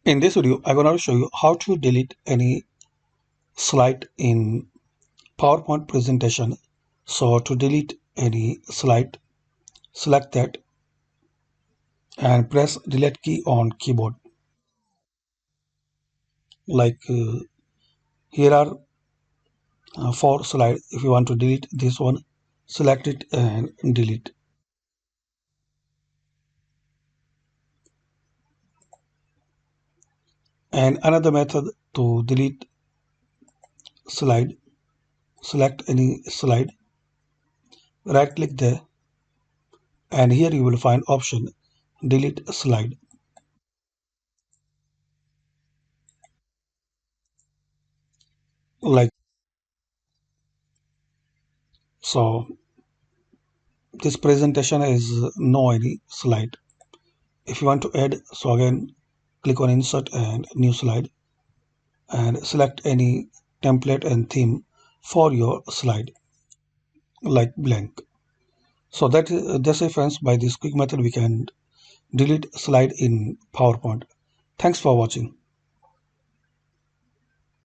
In this video, I'm going to show you how to delete any slide in PowerPoint presentation. So to delete any slide, select that and press delete key on keyboard. Like here are 4 slides. If you want to delete this one, select it and delete. And another method to delete slide, select any slide, right click there, and here you will find option delete slide. Like so, this presentation is no any slide. If you want to add, so again click on insert and new slide and select any template and theme for your slide like blank. So that's it friends. By this quick method we can delete slide in PowerPoint. Thanks for watching.